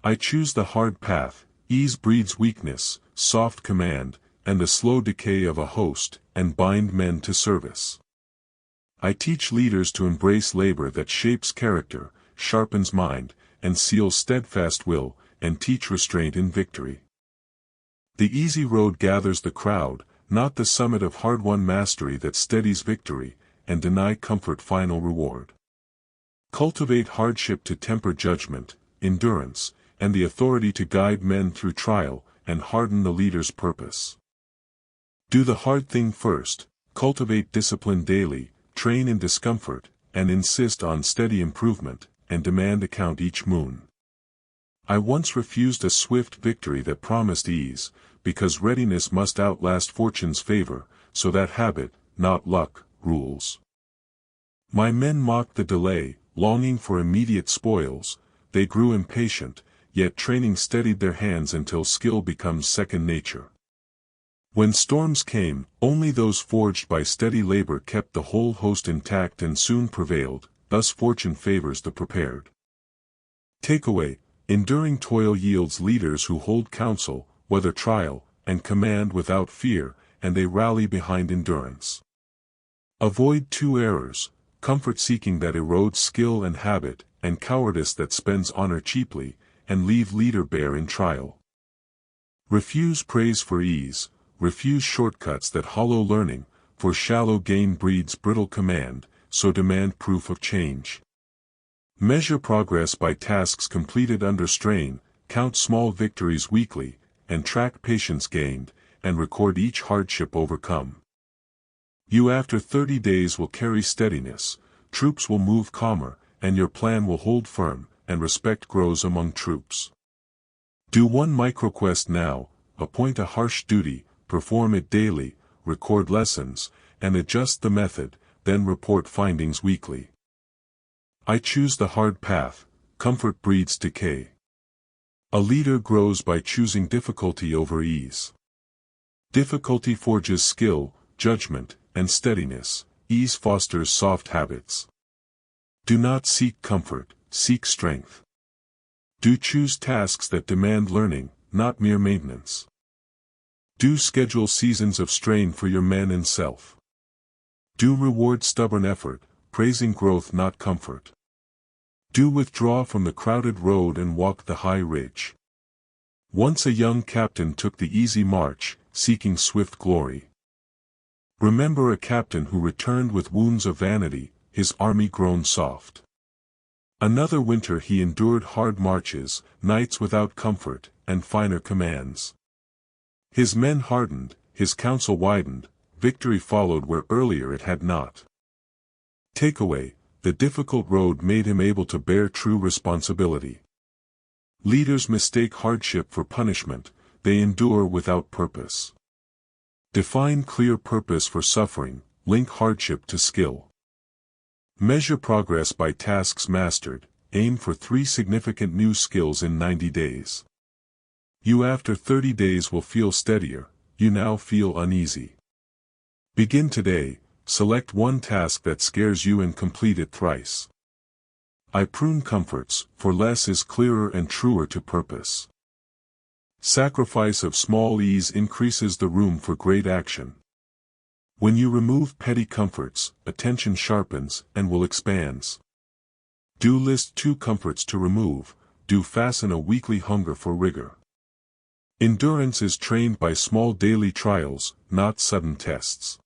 I choose the hard path. Ease breeds weakness, soft command, and the slow decay of a host, and bind men to service. I teach leaders to embrace labor that shapes character, sharpens mind, and seals steadfast will, and teach restraint in victory. The easy road gathers the crowd, not the summit of hard-won mastery that steadies victory, and deny comfort final reward. Cultivate hardship to temper judgment, endurance, and the authority to guide men through trial, and harden the leader's purpose. Do the hard thing first, cultivate discipline daily, train in discomfort, and insist on steady improvement, and demand account each moon. I once refused a swift victory that promised ease, because readiness must outlast fortune's favor, so that habit, not luck, rules. My men mocked the delay, longing for immediate spoils. They grew impatient, yet training steadied their hands until skill becomes second nature. When storms came, only those forged by steady labor kept the whole host intact and soon prevailed, thus fortune favors the prepared. Takeaway: enduring toil yields leaders who hold counsel, weather trial, and command without fear, and they rally behind endurance. Avoid two errors: comfort-seeking that erodes skill and habit, and cowardice that spends honor cheaply, and leave leader bare in trial. Refuse praise for ease, refuse shortcuts that hollow learning, for shallow gain breeds brittle command, so demand proof of change. Measure progress by tasks completed under strain, count small victories weekly, and track patience gained, and record each hardship overcome. You after 30 days will carry steadiness, troops will move calmer, and your plan will hold firm, and respect grows among troops. Do one microquest now, appoint a harsh duty, perform it daily, record lessons, and adjust the method, then report findings weekly. I choose the hard path. Comfort breeds decay. A leader grows by choosing difficulty over ease. Difficulty forges skill, judgment, and steadiness. Ease fosters soft habits. Do not seek comfort, seek strength. Do choose tasks that demand learning, not mere maintenance. Do schedule seasons of strain for your men and self. Do reward stubborn effort, praising growth not comfort. Do withdraw from the crowded road and walk the high ridge. Once a young captain took the easy march, seeking swift glory. Remember a captain who returned with wounds of vanity, his army grown soft. Another winter he endured hard marches, nights without comfort, and finer commands. His men hardened, his counsel widened, victory followed where earlier it had not. Takeaway: the difficult road made him able to bear true responsibility. Leaders mistake hardship for punishment, they endure without purpose. Define clear purpose for suffering, link hardship to skill. Measure progress by tasks mastered, aim for 3 significant new skills in 90 days. You after 30 days will feel steadier, you now feel uneasy. Begin today, select one task that scares you and complete it thrice. I prune comforts, for less is clearer and truer to purpose. Sacrifice of small ease increases the room for great action. When you remove petty comforts, attention sharpens, and will expands. Do list 2 comforts to remove, do fasten a weekly hunger for rigor. Endurance is trained by small daily trials, not sudden tests.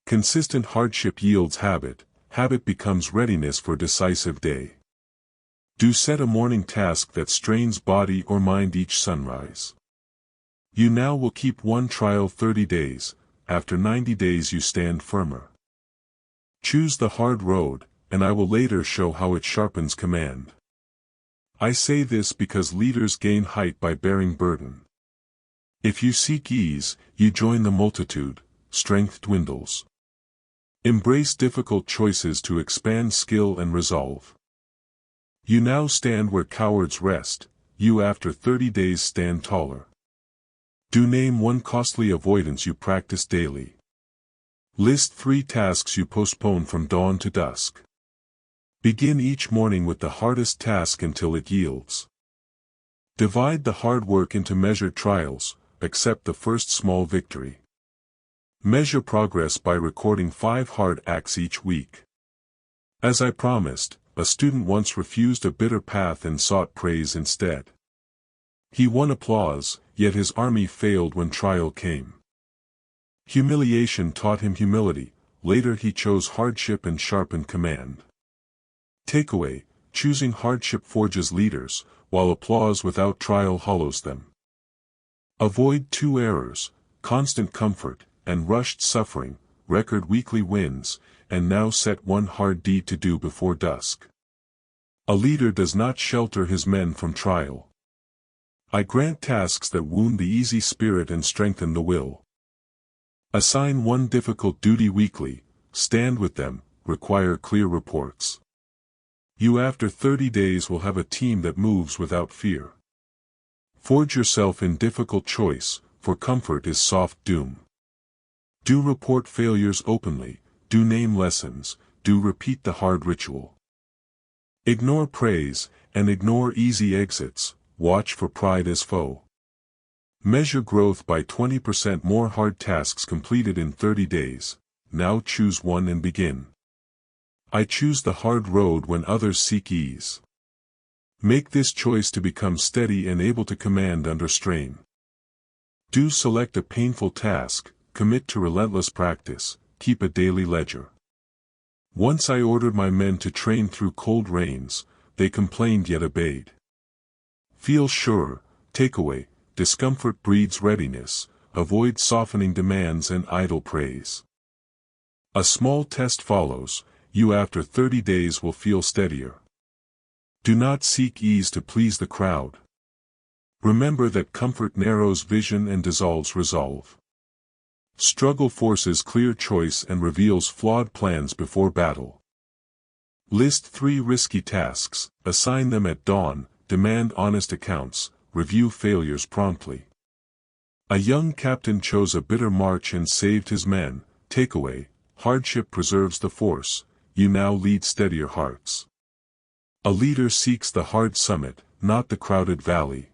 Consistent hardship yields habit, habit becomes readiness for decisive day. Do set a morning task that strains body or mind each sunrise. You now will keep one trial 30 days, after 90 days you stand firmer. Choose the hard road, and I will later show how it sharpens command. I say this because leaders gain height by bearing burden. If you seek ease, you join the multitude, strength dwindles. Embrace difficult choices to expand skill and resolve. You now stand where cowards rest, you after 30 days stand taller. Do name one costly avoidance you practice daily. List 3 tasks you postpone from dawn to dusk. Begin each morning with the hardest task until it yields. Divide the hard work into measured trials, accept the first small victory. Measure progress by recording 5 hard acts each week. As I promised, a student once refused a bitter path and sought praise instead. He won applause, yet his army failed when trial came. Humiliation taught him humility, later he chose hardship and sharpened command. Takeaway: choosing hardship forges leaders, while applause without trial hollows them. Avoid 2 errors, constant comfort, and rushed suffering, record weekly wins, and now set 1 hard deed to do before dusk. A leader does not shelter his men from trial. I grant tasks that wound the easy spirit and strengthen the will. Assign 1 difficult duty weekly, stand with them, require clear reports. You after 30 days will have a team that moves without fear. Forge yourself in difficult choice, for comfort is soft doom. Do report failures openly, do name lessons, do repeat the hard ritual. Ignore praise, and ignore easy exits, watch for pride as foe. Measure growth by 20% more hard tasks completed in 30 days, now choose 1 and begin. I choose the hard road when others seek ease. Make this choice to become steady and able to command under strain. Do select a painful task, commit to relentless practice, keep a daily ledger. Once I ordered my men to train through cold rains, they complained yet obeyed. Feel sure, takeaway: discomfort breeds readiness, avoid softening demands and idle praise. A small test follows, you after 30 days will feel steadier. Do not seek ease to please the crowd. Remember that comfort narrows vision and dissolves resolve. Struggle forces clear choice and reveals flawed plans before battle. List 3 risky tasks, assign them at dawn, demand honest accounts, review failures promptly. A young captain chose a bitter march and saved his men. Takeaway: hardship preserves the force, you now lead steadier hearts. A leader seeks the hard summit, not the crowded valley.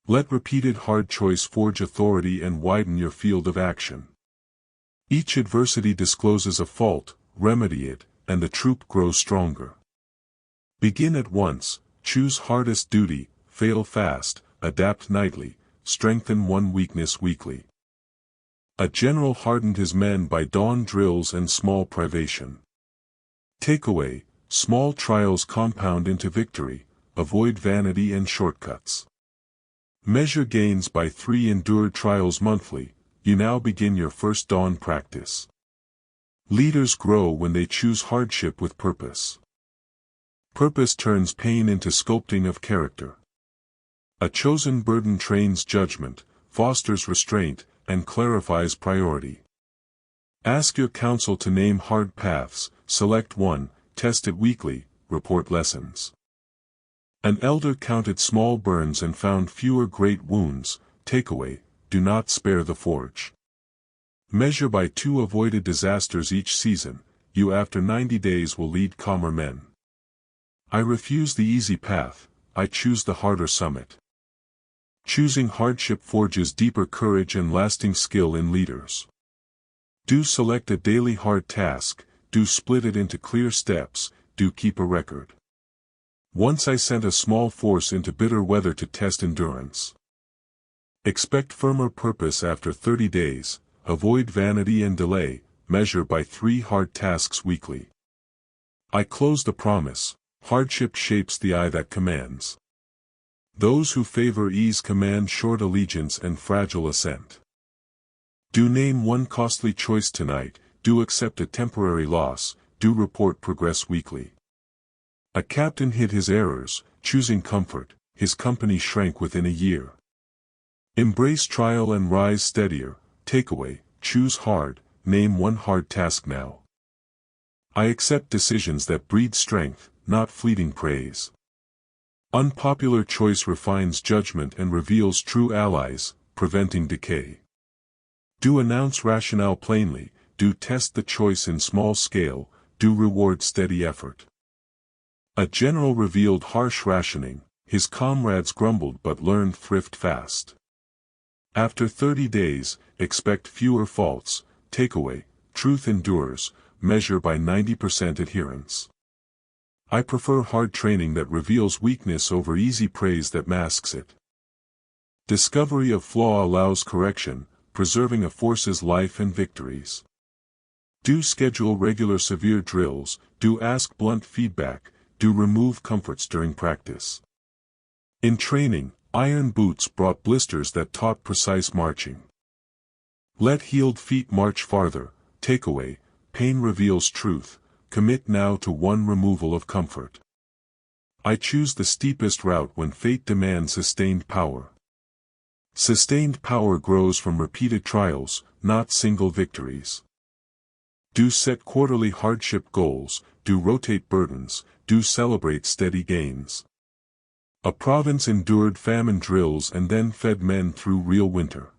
Let repeated hard choice forge authority and widen your field of action. Each adversity discloses a fault, remedy it, and the troop grows stronger. Begin at once, choose hardest duty, fail fast, adapt nightly, strengthen 1 weakness weekly. A general hardened his men by dawn drills and small privation. Takeaway: small trials compound into victory, avoid vanity and shortcuts. Measure gains by 3 endured trials monthly, you now begin your first dawn practice. Leaders grow when they choose hardship with purpose. Purpose turns pain into sculpting of character. A chosen burden trains judgment, fosters restraint, and clarifies priority. Ask your counsel to name hard paths, select 1, test it weekly, report lessons. An elder counted small burns and found fewer great wounds. Takeaway: do not spare the forge. Measure by 2 avoided disasters each season, you after 90 days will lead calmer men. I refuse the easy path, I choose the harder summit. Choosing hardship forges deeper courage and lasting skill in leaders. Do select a daily hard task, do split it into clear steps, do keep a record. Once I sent a small force into bitter weather to test endurance. Expect firmer purpose after 30 days, avoid vanity and delay, measure by 3 hard tasks weekly. I close the promise, hardship shapes the eye that commands. Those who favor ease command short allegiance and fragile assent. Do name 1 costly choice tonight, do accept a temporary loss, do report progress weekly. A captain hid his errors, choosing comfort, his company shrank within a year. Embrace trial and rise steadier. Takeaway: choose hard, name 1 hard task now. I accept decisions that breed strength, not fleeting praise. Unpopular choice refines judgment and reveals true allies, preventing decay. Do announce rationale plainly, do test the choice in small scale, do reward steady effort. A general revealed harsh rationing, his comrades grumbled but learned thrift fast. After 30 days, expect fewer faults. Takeaway, truth endures, measure by 90% adherence. I prefer hard training that reveals weakness over easy praise that masks it. Discovery of flaw allows correction, preserving a force's life and victories. Do schedule regular severe drills, do ask blunt feedback, do remove comforts during practice. In training, iron boots brought blisters that taught precise marching. Let healed feet march farther. Takeaway, pain reveals truth, commit now to one removal of comfort. I choose the steepest route when fate demands sustained power. Sustained power grows from repeated trials, not single victories. Do set quarterly hardship goals, do rotate burdens, do celebrate steady gains. A province endured famine drills and then fed men through real winter.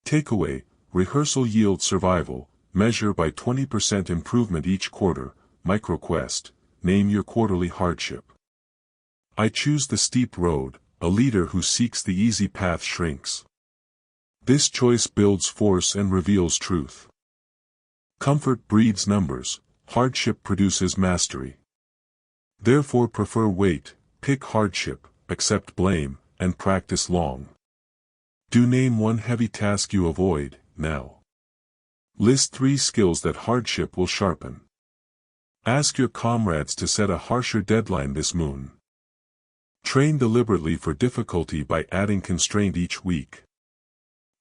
Takeaway, rehearsal yields survival, measure by 20% improvement each quarter. MicroQuest, name your quarterly hardship. I choose the steep road, a leader who seeks the easy path shrinks. This choice builds force and reveals truth. Comfort breeds numbers, hardship produces mastery. Therefore prefer weight, pick hardship, accept blame, and practice long. Do name one heavy task you avoid, now. List 3 skills that hardship will sharpen. Ask your comrades to set a harsher deadline this moon. Train deliberately for difficulty by adding constraint each week.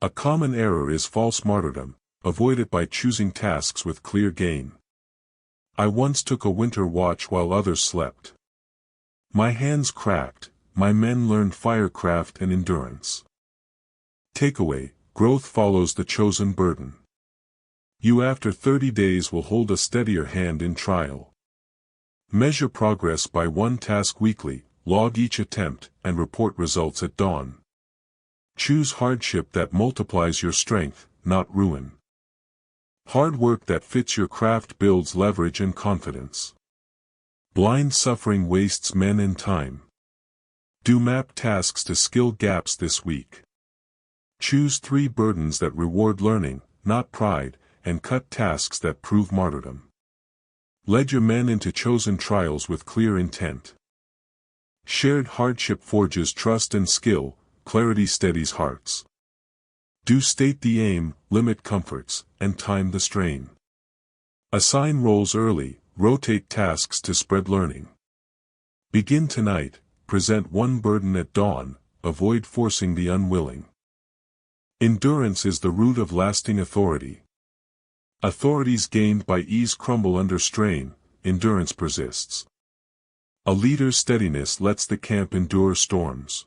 A common error is false martyrdom, avoid it by choosing tasks with clear gain. I once took a winter watch while others slept. My hands cracked, my men learned firecraft and endurance. Takeaway, growth follows the chosen burden. You after 30 days will hold a steadier hand in trial. Measure progress by one task weekly, log each attempt, and report results at dawn. Choose hardship that multiplies your strength, not ruin. Hard work that fits your craft builds leverage and confidence. Blind suffering wastes men and time. Do map tasks to skill gaps this week. Choose 3 burdens that reward learning, not pride, and cut tasks that prove martyrdom. Lead your men into chosen trials with clear intent. Shared hardship forges trust and skill, clarity steadies hearts. Do state the aim, limit comforts, and time the strain. Assign roles early, rotate tasks to spread learning. Begin tonight, present one burden at dawn, avoid forcing the unwilling. Endurance is the root of lasting authority. Authorities gained by ease crumble under strain, endurance persists. A leader's steadiness lets the camp endure storms.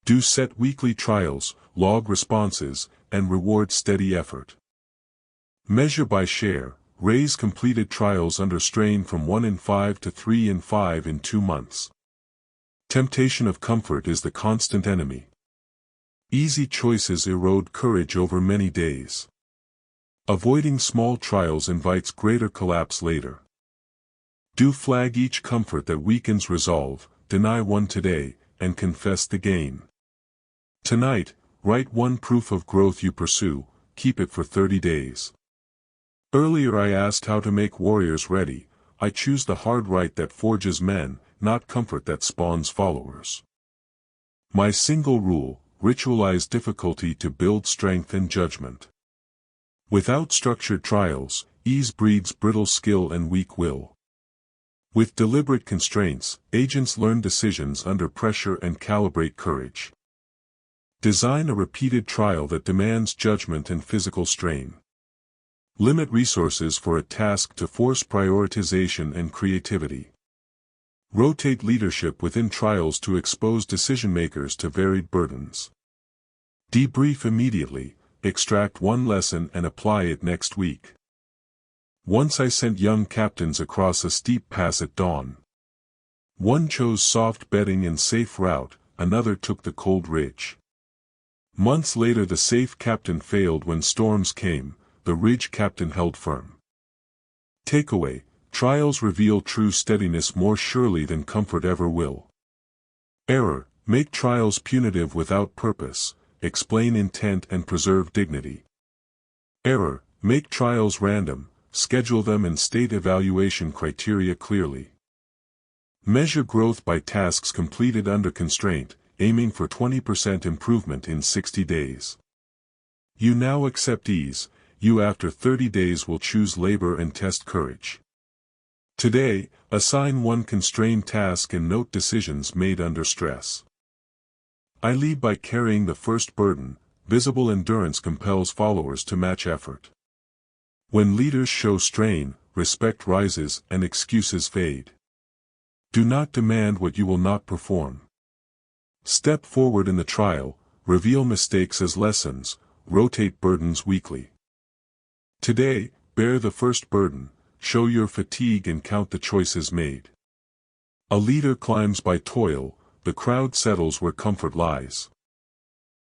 Do set weekly trials, log responses, and reward steady effort. Measure by share, raise completed trials under strain from 1 in 5 to 3 in 5 in 2 months. Temptation of comfort is the constant enemy. Easy choices erode courage over many days. Avoiding small trials invites greater collapse later. Do flag each comfort that weakens resolve, deny one today, and confess the gain. Tonight, write one proof of growth you pursue, keep it for 30 days. Earlier I asked how to make warriors ready. I choose the hard right that forges men, not comfort that spawns followers. My single rule, ritualize difficulty to build strength and judgment. Without structured trials, ease breeds brittle skill and weak will. With deliberate constraints, agents learn decisions under pressure and calibrate courage. Design a repeated trial that demands judgment and physical strain. Limit resources for a task to force prioritization and creativity. Rotate leadership within trials to expose decision-makers to varied burdens. Debrief immediately, extract one lesson and apply it next week. Once I sent young captains across a steep pass at dawn. One chose soft bedding and safe route, another took the cold ridge. Months later the safe captain failed when storms came, the ridge captain held firm. Takeaway, trials reveal true steadiness more surely than comfort ever will. Error, make trials punitive without purpose, explain intent and preserve dignity. Error, make trials random, schedule them and state evaluation criteria clearly. Measure growth by tasks completed under constraint, aiming for 20% improvement in 60 days. You now accept ease, you after 30 days will choose labor and test courage. Today, assign one constrained task and note decisions made under stress. I lead by carrying the first burden. Visible endurance compels followers to match effort. When leaders show strain, respect rises and excuses fade. Do not demand what you will not perform. Step forward in the trial, reveal mistakes as lessons, rotate burdens weekly. Today, bear the first burden, show your fatigue and count the choices made. A leader climbs by toil, the crowd settles where comfort lies.